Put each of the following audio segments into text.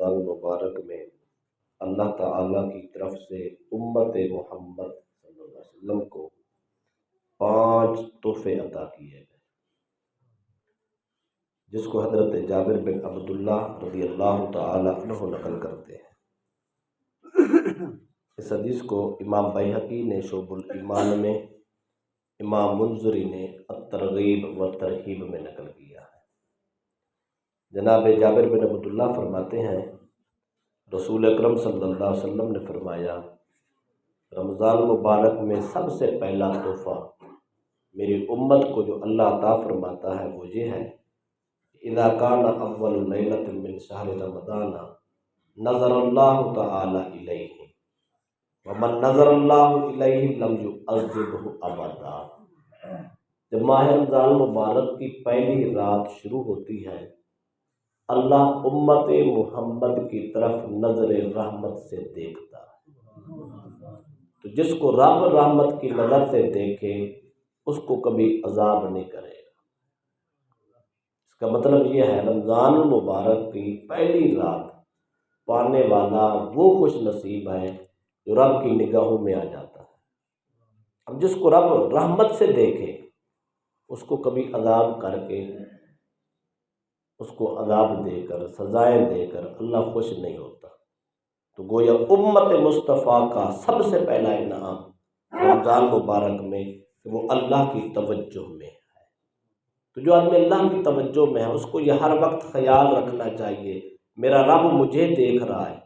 رمضان مبارک میں اللہ تعالیٰ کی طرف سے امت محمد صلی اللہ علیہ وسلم کو 5 تحفے عطا کیے گئے، جس کو حضرت جابر بن عبداللہ رضی اللہ تعالیٰ عنہ نقل کرتے ہیں۔ اس حدیث کو امام بیہقی نے شعب الایمان میں، امام منذری نے الترغیب و ترہیب میں نقل کیا ہے۔ جناب جابر بن عبداللہ فرماتے ہیں رسول اکرم صلی اللہ علیہ وسلم نے فرمایا، رمضان مبارک میں سب سے پہلا تحفہ میری امت کو جو اللہ عطا فرماتا ہے وہ یہ ہے، اذا کان اول لیلۃ من شہر رمضان نظر اللہ تعالی الیہ ومن نظر اللہ الیہ لم یعذبہ ابدا۔ جب ماہ رمضان مبارک کی پہلی رات شروع ہوتی ہے، اللہ امت محمد کی طرف نظر رحمت سے دیکھتا ہے، تو جس کو رب رحمت کی نظر سے دیکھے اس کو کبھی عذاب نہیں کرے گا۔ اس کا مطلب یہ ہے رمضان مبارک کی پہلی رات پانے والا وہ خوش نصیب ہے جو رب کی نگاہوں میں آ جاتا ہے۔ اب جس کو رب رحمت سے دیکھے اس کو کبھی عذاب کر کے، اس کو عذاب دے کر، سزائیں دے کر اللہ خوش نہیں ہوتا۔ تو گویا امت مصطفیٰ کا سب سے پہلا انعام رمضان مبارک میں وہ اللہ کی توجہ میں ہے۔ تو جو آدمی اللہ کی توجہ میں ہے اس کو یہ ہر وقت خیال رکھنا چاہیے میرا رب مجھے دیکھ رہا ہے،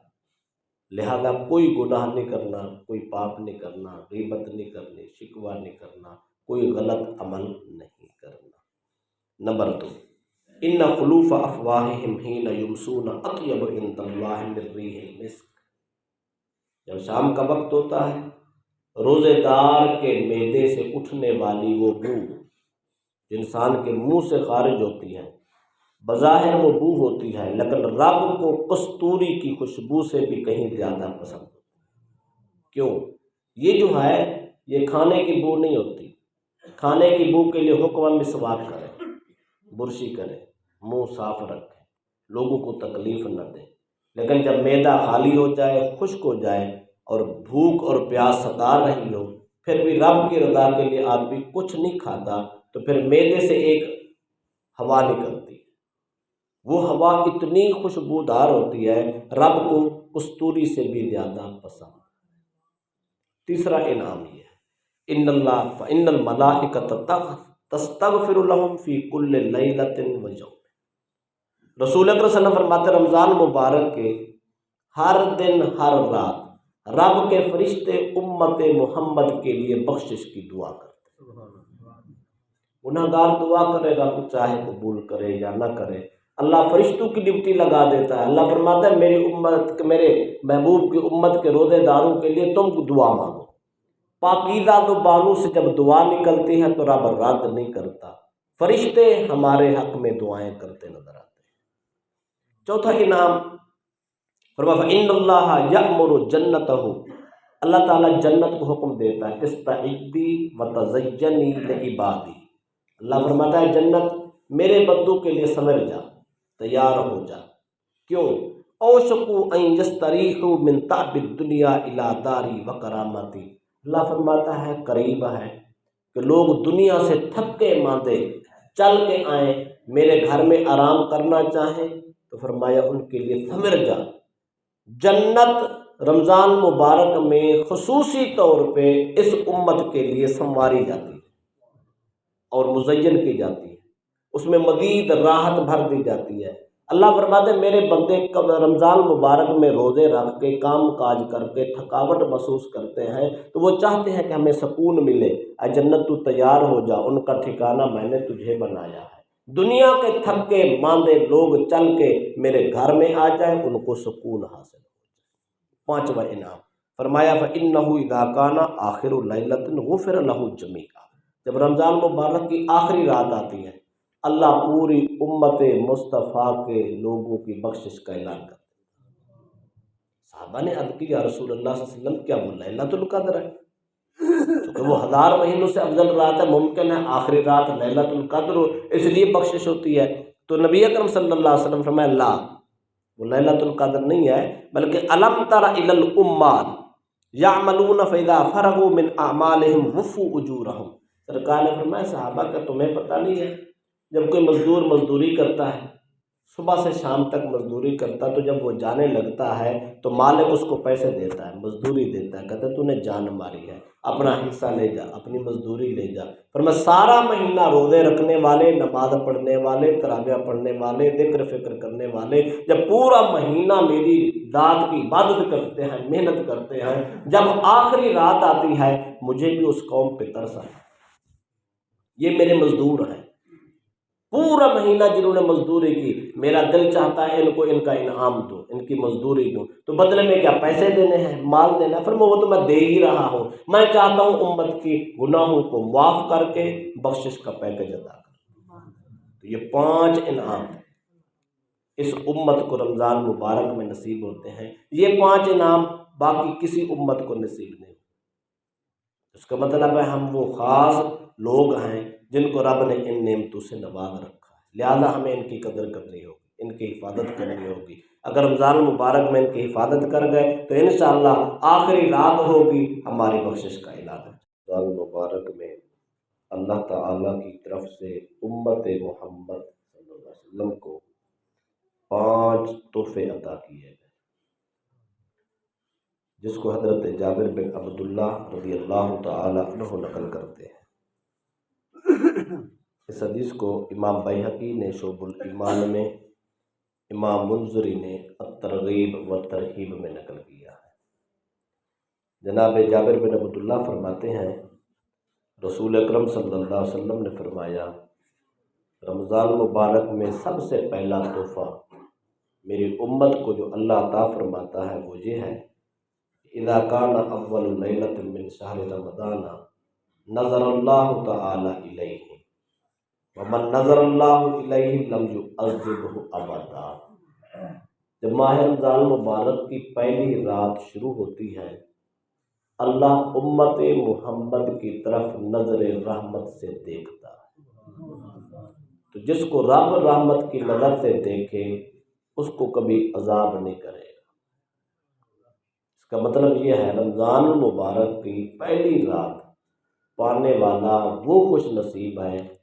لہذا کوئی گناہ نہیں کرنا، کوئی پاپ نہیں کرنا، غیبت نہیں کرنی، شکوہ نہیں کرنا، کوئی غلط عمل نہیں کرنا۔ نمبر 2، ان خلوف افواہہم حین یمسون اطیب عند اللہ من ریح المسک۔ جب شام کا وقت ہوتا ہے، روزے دار کے معدے سے اٹھنے والی وہ بو جو انسان کے منہ سے خارج ہوتی ہے، بظاہر وہ بو ہوتی ہے لیکن رب کو کستوری کی خوشبو سے بھی کہیں زیادہ پسند ہوتی ہے۔ کیوں؟ یہ جو ہے یہ کھانے کی بو نہیں ہوتی۔ کھانے کی بو کے لیے حکم مسواک کرے، برشی کرے، منہ صاف رکھے، لوگوں کو تکلیف نہ دے، لیکن جب معدہ خالی ہو جائے، خشک ہو جائے اور بھوک اور پیاس ستا رہی ہو، پھر بھی رب کی رضا کے لیے آدمی کچھ نہیں کھاتا، تو پھر معدے سے ایک ہوا نکلتی ہے، وہ ہوا اتنی خوشبودار ہوتی ہے رب کو کستوری سے بھی زیادہ پسند۔ تیسرا انعام یہ ہے، ان اللہ فإن الملائکۃ تستغفر لهم فی کل لیلۃ و یوم۔ رسول اکرم صلی اللہ علیہ وسلم فرماتے رمضان مبارک کے ہر دن ہر رات رب کے فرشتے امت محمد کے لیے بخشش کی دعا کرتے ہیں۔ گناہ گار دعا کرے، رب چاہے قبول کرے یا نہ کرے، اللہ فرشتوں کی ڈیوٹی لگا دیتا ہے۔ اللہ فرماتا ہے میری امت، میرے محبوب کی امت کے روزے داروں کے لیے تم دعا مانگو۔ پاکیزہ زبانوں سے جب دعا نکلتی ہے تو رب رد نہیں کرتا، فرشتے ہمارے حق میں دعائیں کرتے نظر آتے ہیں۔ چوتھا انعام فرمایا فإن اللہ یأمر جنتہ، اللہ تعالیٰ جنت کو حکم دیتا ہے استعدی وتزینی لعبادی۔ اللہ فرماتا ہے جنت میرے بندوں کے لیے سمجھ جا، تیار ہو جا۔ کیوں؟ اوشکوا ان یستریحوا من تعب الدنیا الی داری وکرامتی۔ اللہ فرماتا ہے قریب ہے کہ لوگ دنیا سے تھکے ماندے چل کے آئیں، میرے گھر میں آرام کرنا چاہیں تو فرمایا ان کے لیے سمجھ جا۔ جنت رمضان مبارک میں خصوصی طور پہ اس امت کے لیے سنواری جاتی ہے اور مزین کی جاتی ہے، اس میں مزید راحت بھر دی جاتی ہے۔ اللہ فرماتے ہیں میرے بندے رمضان مبارک میں روزے رکھ کے کام کاج کر کے تھکاوٹ محسوس کرتے ہیں تو وہ چاہتے ہیں کہ ہمیں سکون ملے، اے جنت تو تیار ہو جا، ان کا ٹھکانہ میں نے تجھے بنایا ہے۔ دنیا کے تھکے ماندے لوگ چل کے میرے گھر میں آ جائیں، ان کو سکون حاصل ہو جائے۔ پانچواں انعام فرمایا فإنہ اذا کان آخر لیلۃ غفر لہ جمیعا۔ جب رمضان مبارک کی آخری رات آتی ہے اللہ پوری امت مصطفیٰ کے لوگوں کی بخشش کا اعلان کرتا ہے۔ صحابہ نے عرض کی یا رسول اللہ صلی اللہ علیہ وسلم کیا وہ لیلۃ القدر ہے؟ کیونکہ وہ 1000 مہینوں سے افضل رات ہے، ممکن ہے آخری رات لیلۃ القدر ہو، اس لیے بخشش ہوتی ہے۔ تو نبی اکرم صلی اللہ علیہ وسلم فرمایا لا، وہ لیلۃ القدر نہیں ہے، بلکہ الم تر الی الامال یعملون فاذا فرغوا من اعمالهم وفوا اجورهم۔ سرکار نے فرمایا صحابہ کا تمہیں پتہ نہیں ہے، جب کوئی مزدور مزدوری کرتا ہے، صبح سے شام تک مزدوری کرتا، تو جب وہ جانے لگتا ہے تو مالک اس کو پیسے دیتا ہے، مزدوری دیتا ہے، کہتا ہے تو نے جان ماری ہے، اپنا حصہ لے جا، اپنی مزدوری لے جا۔ پر میں سارا مہینہ روزے رکھنے والے، نماز پڑھنے والے، تراویح پڑھنے والے، ذکر فکر کرنے والے جب پورا مہینہ میری ذات کی عبادت کرتے ہیں، محنت کرتے ہیں، جب آخری رات آتی ہے مجھے بھی اس قوم پہ ترس آتا ہے۔ یہ میرے مزدور ہیں، پورا مہینہ جنہوں نے مزدوری کی، میرا دل چاہتا ہے ان کو ان کا انعام دوں، ان کی مزدوری دوں، تو بدلے میں کیا پیسے دینے ہیں، مال دینا ہے؟ فرمایا وہ تو میں دے ہی رہا ہوں، میں چاہتا ہوں امت کی گناہوں کو معاف کر کے بخشش کا پیکج عطا کر۔ تو یہ 5 انعام اس امت کو رمضان مبارک میں نصیب ہوتے ہیں۔ یہ 5 انعام باقی کسی امت کو نصیب نہیں۔ اس کا مطلب ہے ہم وہ خاص لوگ ہیں جن کو رب نے ان نعمتوں سے نواز رکھا ہے، لہذا ہمیں ان کی قدر کرنی ہوگی، ان کی حفاظت کرنی ہوگی۔ اگر رمضان المبارک میں ان کی حفاظت کر گئے تو انشاءاللہ آخری رات ہوگی ہماری بخشش کا اعلان ہے۔ رمضان المبارک میں اللہ تعالیٰ کی طرف سے امت محمد صلی اللہ علیہ وسلم کو 5 تحفے عطا کیے گئے، جس کو حضرت جابر بن عبداللہ رضی اللہ تعالیٰ عنہ نقل کرتے ہیں۔ اس حدیث کو امام بیہقی نے شعب الایمان میں، امام منذری نے الترغیب و ترہیب میں نقل کیا ہے۔ جناب جابر بن عبداللہ فرماتے ہیں رسول اکرم صلی اللہ علیہ وسلم نے فرمایا رمضان مبارک میں سب سے پہلا تحفہ میری امت کو جو اللہ عطا فرماتا ہے وہ یہ ہے، اذا کان اول لیلۃ من شہر رمضان نظر اللہ تعالی الیہ ومن نظر اللہ الیہ لم یعذبہ ابدا۔ جب ماہ رمضان مبارک کی پہلی رات شروع ہوتی ہے، اللہ امت محمد کی طرف نظر رحمت سے دیکھتا ہے، تو جس کو رب رحمت کی نظر سے دیکھے اس کو کبھی عذاب نہیں کرے گا۔ اس کا مطلب یہ ہے رمضان المبارک کی پہلی رات پانے والا وہ خوش نصیب ہے